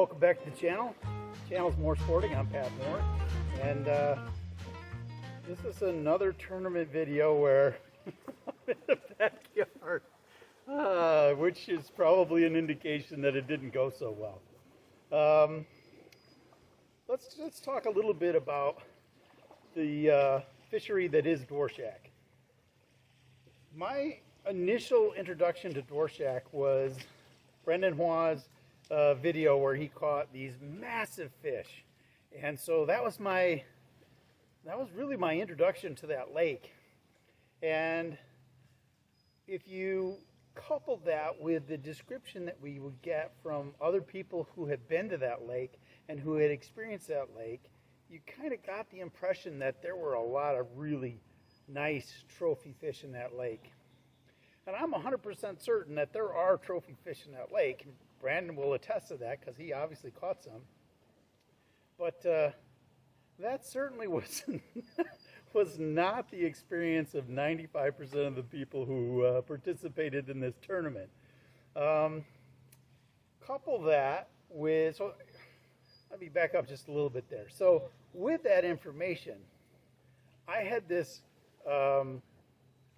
welcome back to the channel. Channel's More Sporting. I'm Pat Moore, and this is another tournament video where I'm in the backyard, which is probably an indication that it didn't go so well. Let's talk a little bit about the fishery that is Dwarshak. My initial introduction to Dwarshak was Brendan Hua's video where he caught these massive fish, and so that was really my introduction to that lake. And if you couple that with the description that we would get from other people who had been to that lake and who had experienced that lake, you kind of got the impression that there were a lot of really nice trophy fish in that lake. And I'm 100% certain that there are trophy fish in that lake. Brandon will attest to that because he obviously caught some. But that certainly was not the experience of 95% of the people who participated in this tournament. Couple that with, so let me back up just a little bit there. So with that information, I had this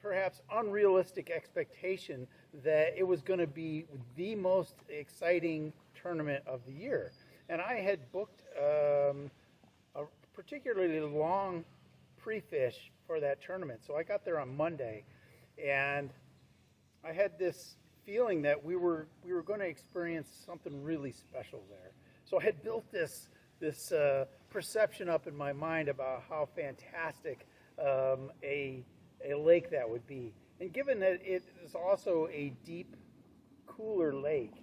perhaps unrealistic expectation that it was going to be the most exciting tournament of the year. And I had booked a particularly long pre-fish for that tournament. So I got there on Monday, and I had this feeling that we were going to experience something really special there. So I had built this perception up in my mind about how fantastic a lake that would be. And given that it is also a deep, cooler lake,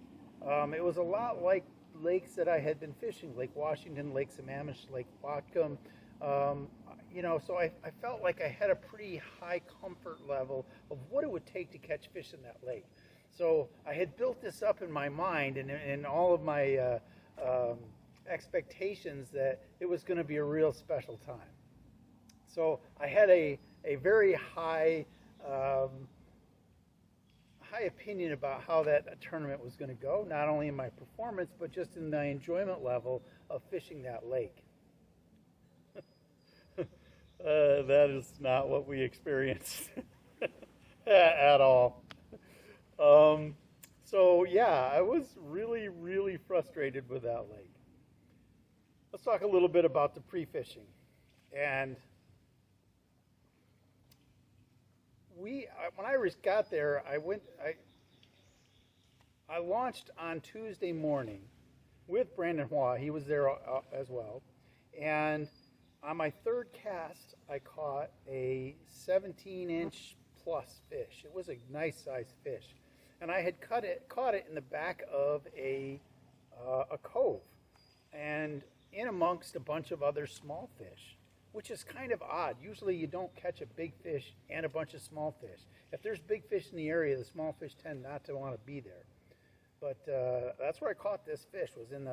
it was a lot like lakes that I had been fishing, Lake Washington, Lake Sammamish, Lake Whatcom. So I felt like I had a pretty high comfort level of what it would take to catch fish in that lake. So I had built this up in my mind and all of my expectations that it was going to be a real special time. So I had a very high opinion about how that tournament was going to go, not only in my performance, but just in my enjoyment level of fishing that lake. That is not what we experienced at all. So yeah, I was really, really frustrated with that lake. Let's talk a little bit about the pre-fishing. And when I got there, I launched on Tuesday morning with Brandon Hua. He was there as well. And on my third cast, I caught a 17-inch plus fish. It was a nice sized fish. And I had caught it in the back of a cove and in amongst a bunch of other small fish, which is kind of odd. Usually you don't catch a big fish and a bunch of small fish. If there's big fish in the area, the small fish tend not to want to be there. But that's where I caught this fish, was in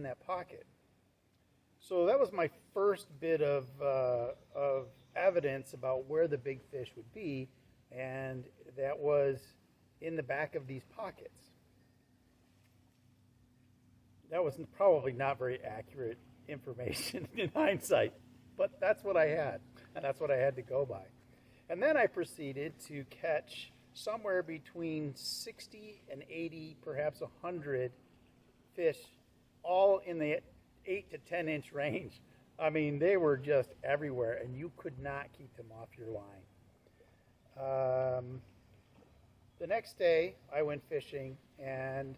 that pocket. So that was my first bit of evidence about where the big fish would be, and that was in the back of these pockets. That was probably not very accurate information in hindsight, but that's what I had, and that's what I had to go by. And then I proceeded to catch somewhere between 60 and 80, perhaps 100 fish, all in the 8 to 10 inch range. I mean, they were just everywhere, and you could not keep them off your line. The next day, I went fishing, and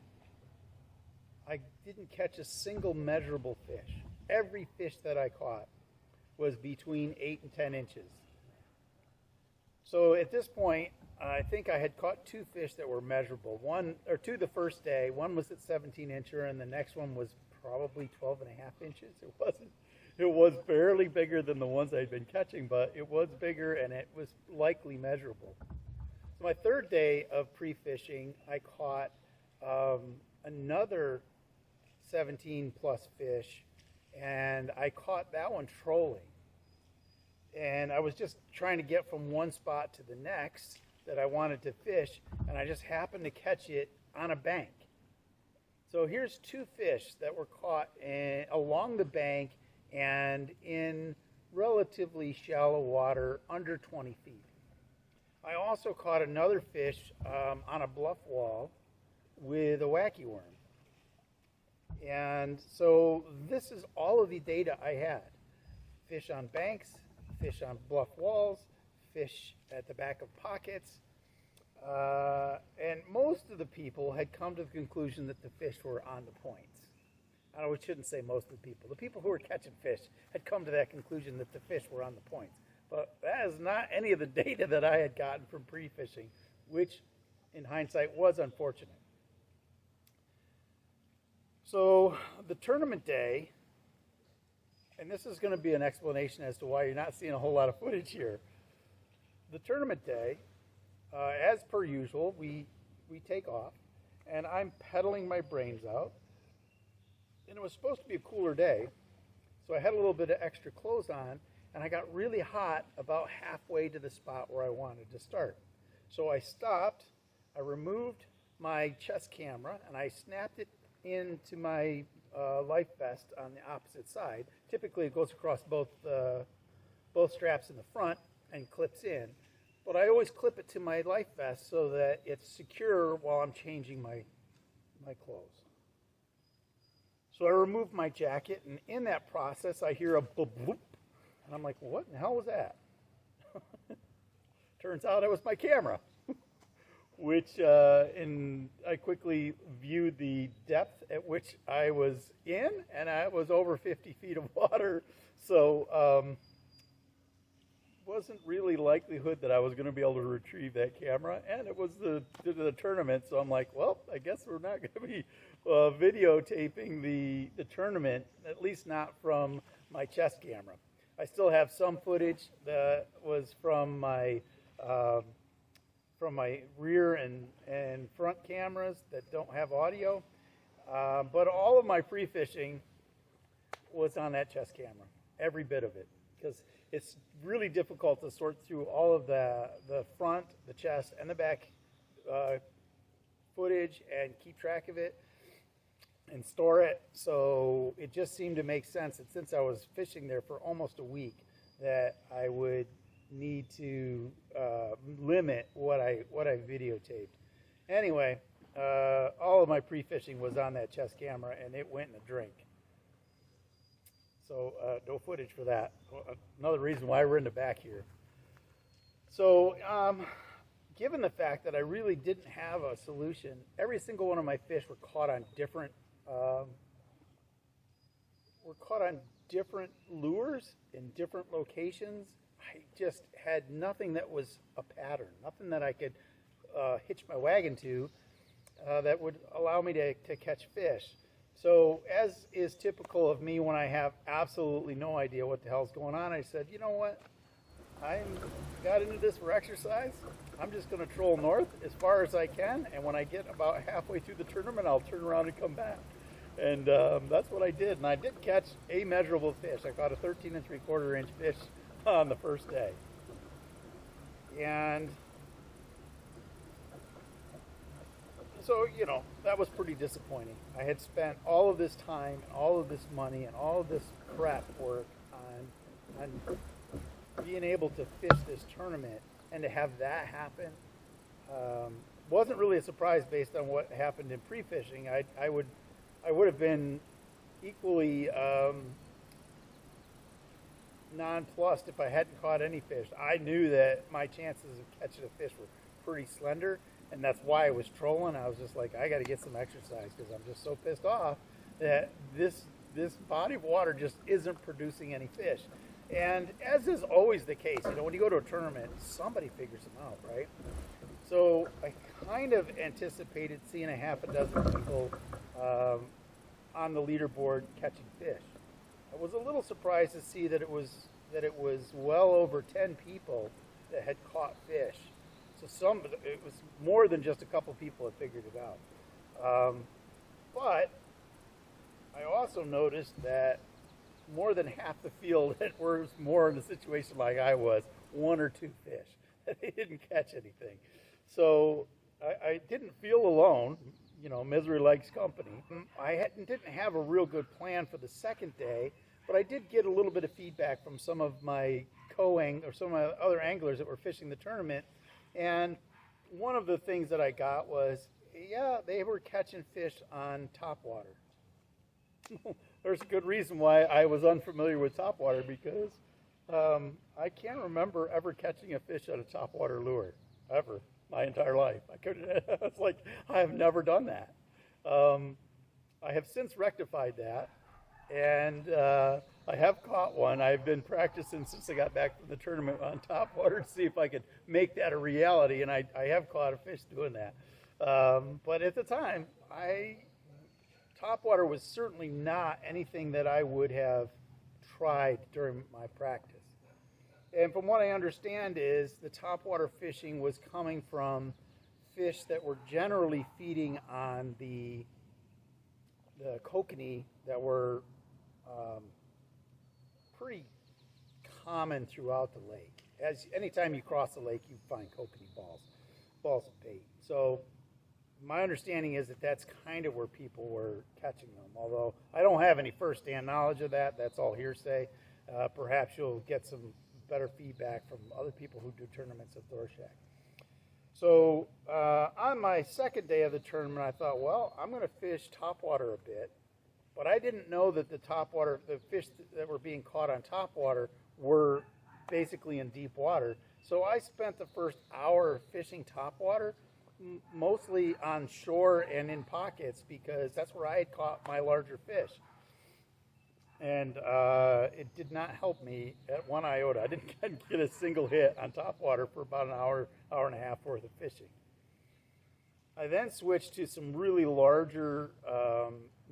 I didn't catch a single measurable fish. Every fish that I caught was between 8 and 10 inches. So at this point, I think I had caught two fish that were measurable. Two the first day. One was at 17-incher, and the next one was probably 12 and a half inches. It was barely bigger than the ones I'd been catching, but it was bigger, and it was likely measurable. So my third day of pre-fishing, I caught another 17 plus fish, and I caught that one trolling. And I was just trying to get from one spot to the next that I wanted to fish, and I just happened to catch it on a bank. So here's two fish that were caught along the bank and in relatively shallow water, under 20 feet. I also caught another fish on a bluff wall with a wacky worm. And so this is all of the data I had. Fish on banks, fish on bluff walls, fish at the back of pockets. And most of the people had come to the conclusion that the fish were on the points. I know we shouldn't say most of the people. The people who were catching fish had come to that conclusion that the fish were on the points. But that is not any of the data that I had gotten from pre-fishing, which in hindsight was unfortunate. So the tournament day, and this is going to be an explanation as to why you're not seeing a whole lot of footage here. The tournament day, as per usual, we take off, and I'm pedaling my brains out. And it was supposed to be a cooler day, so I had a little bit of extra clothes on, and I got really hot about halfway to the spot where I wanted to start. So I stopped, I removed my chest camera, and I snapped it into my life vest on the opposite side. Typically it goes across both straps in the front and clips in, but I always clip it to my life vest so that it's secure while I'm changing my clothes. So I removed my jacket, and in that process I hear a boop, boop, and I'm like, what in the hell was that? Turns out it was my camera. Which, and I quickly viewed the depth at which I was in, and I was over 50 feet of water, so wasn't really likelihood that I was going to be able to retrieve that camera, and it was the tournament, so I'm like, well, I guess we're not going to be videotaping the tournament, at least not from my chest camera. I still have some footage that was from my rear and front cameras that don't have audio. But all of my pre-fishing was on that chest camera, every bit of it, because it's really difficult to sort through all of the front, the chest, and the back footage and keep track of it and store it. So it just seemed to make sense that since I was fishing there for almost a week, that I would need to limit what I videotaped. Anyway, all of my pre-fishing was on that chest camera, and it went in a drink. So no footage for that. Another reason why we're in the back here. So given the fact that I really didn't have a solution, every single one of my fish were caught on different lures in different locations. I just had nothing that was a pattern, nothing that I could hitch my wagon to that would allow me to catch fish. So as is typical of me when I have absolutely no idea what the hell's going on, I said, you know what, I got into this for exercise. I'm just going to troll north as far as I can, and when I get about halfway through the tournament, I'll turn around and come back. And that's what I did, and I did catch a measurable fish. I caught a 13 3/4 inch fish on the first day. And so, you know, that was pretty disappointing. I had spent all of this time, all of this money, and all of this prep work on being able to fish this tournament, and to have that happen wasn't really a surprise based on what happened in pre-fishing. I would have been equally nonplussed if I hadn't caught any fish. I knew that my chances of catching a fish were pretty slender, and that's why I was trolling. I was just like, I got to get some exercise because I'm just so pissed off that this body of water just isn't producing any fish. And as is always the case, you know, when you go to a tournament, somebody figures them out, right? So I kind of anticipated seeing a half a dozen people on the leaderboard catching fish. I was a little surprised to see that it was well over 10 people that had caught fish. So it was more than just a couple people that figured it out. But I also noticed that more than half the field that was more in a situation like I was, one or two fish. They didn't catch anything. So I didn't feel alone. misery likes company. Didn't have a real good plan for the second day, but I did get a little bit of feedback from some of my some of my other anglers that were fishing the tournament. And one of the things that I got was, they were catching fish on topwater. There's a good reason why I was unfamiliar with topwater, because I can't remember ever catching a fish on a topwater lure, ever, my entire life. It's like, I have never done that. I have since rectified that, and I have caught one. I've been practicing since I got back from the tournament on topwater to see if I could make that a reality, and I have caught a fish doing that. But at the time, topwater was certainly not anything that I would have tried during my practice. And from what I understand is the topwater fishing was coming from fish that were generally feeding on the kokanee that were pretty common throughout the lake. Anytime you cross the lake, you find kokanee balls of bait. So my understanding is that that's kind of where people were catching them, although I don't have any first-hand knowledge of that. That's all hearsay. Perhaps you'll get some better feedback from other people who do tournaments at Dwarshak. So on my second day of the tournament, I thought, well, I'm going to fish topwater a bit, but I didn't know that the fish that were being caught on topwater were basically in deep water. So I spent the first hour fishing topwater mostly on shore and in pockets, because that's where I had caught my larger fish. And it did not help me at one iota. I didn't get a single hit on topwater for about an hour and a half worth of fishing. I then switched to some really larger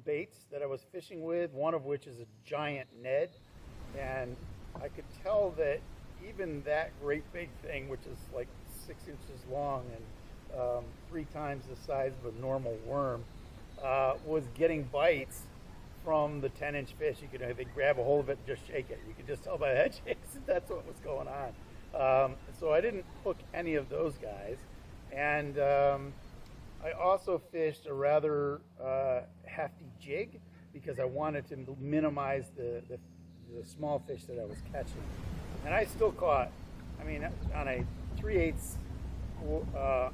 baits that I was fishing with, one of which is a giant Ned. And I could tell that even that great big thing, which is like 6 inches long and 3 times the size of a normal worm, was getting bites from the 10-inch fish. You could they grab a hold of it and just shake it. You could just tell by the head shakes that that's what was going on. So I didn't hook any of those guys. And I also fished a rather hefty jig, because I wanted to minimize the small fish that I was catching. And I still caught, on a 3/8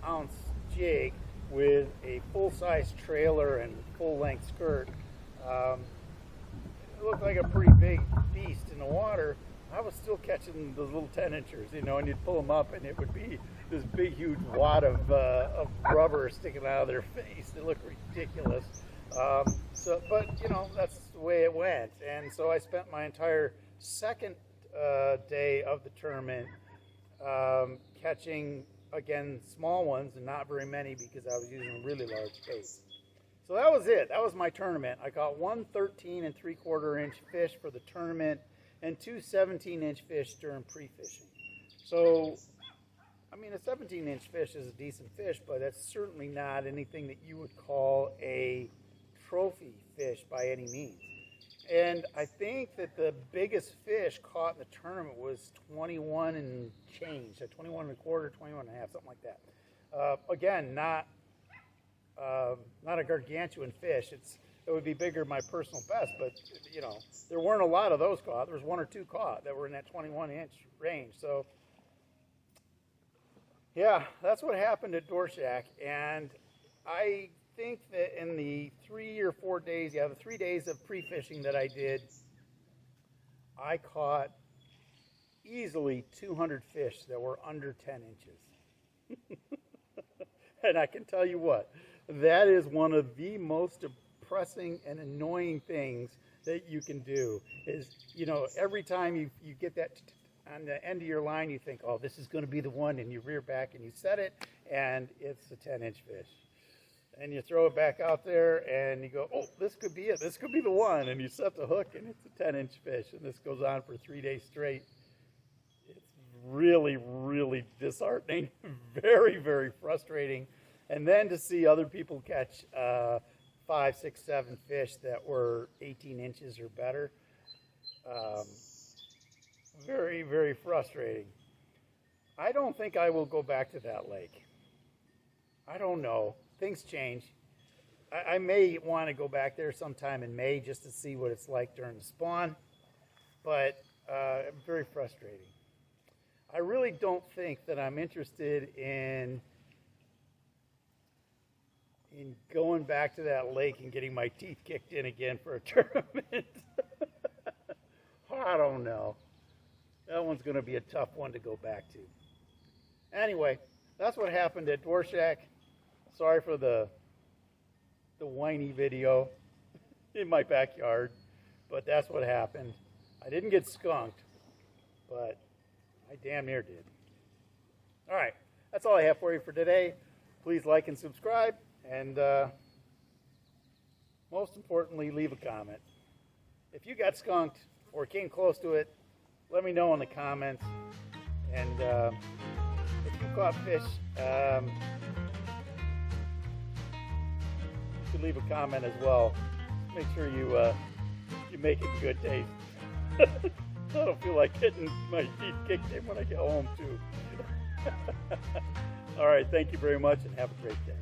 ounce jig with a full-size trailer and full-length skirt. It looked like a pretty big beast in the water. I was still catching the little 10-inchers, and you'd pull them up and it would be this big, huge wad of rubber sticking out of their face. It looked ridiculous. But that's the way it went. And so I spent my entire second day of the tournament catching, again, small ones, and not very many because I was using really large baits. So that was it. That was my tournament. I caught 1 13 3/4 inch fish for the tournament and 2 17-inch fish during pre-fishing. So, a 17-inch fish is a decent fish, but that's certainly not anything that you would call a trophy fish by any means. And I think that the biggest fish caught in the tournament was 21 and change, 21 1/4, 21 1/2, something like that. Again, not a gargantuan fish. It would be bigger than my personal best, but there weren't a lot of those caught. There was 1 or 2 caught that were in that 21-inch range. So yeah, that's what happened at Dwarshak. And I think that in the 3 or 4 days, the 3 days of pre-fishing that I did, I caught easily 200 fish that were under 10 inches. And I can tell you what, that is one of the most depressing and annoying things that you can do is, every time you get that on the end of your line, you think, oh, this is going to be the one, and you rear back and you set it, and it's a 10-inch fish. And you throw it back out there, and you go, oh, this could be it. This could be the one. And you set the hook, and it's a 10-inch fish. And this goes on for 3 days straight. It's really, really disheartening. Very, very frustrating. And then to see other people catch 5, 6, 7 fish that were 18 inches or better, very, very frustrating. I don't think I will go back to that lake. I don't know. Things change. I may want to go back there sometime in May just to see what it's like during the spawn, but very frustrating. I really don't think that I'm interested in going back to that lake and getting my teeth kicked in again for a tournament. I don't know. That one's going to be a tough one to go back to. Anyway, that's what happened at Dwarshak. Sorry for the whiny video in my backyard, but that's what happened. I didn't get skunked, but I damn near did. All right, that's all I have for you for today. Please like and subscribe, and most importantly, leave a comment. If you got skunked or came close to it, let me know in the comments. And if you caught fish, you can leave a comment as well. Make sure you make it good taste. I don't feel like getting my teeth kicked in when I get home too. All right, thank you very much and have a great day.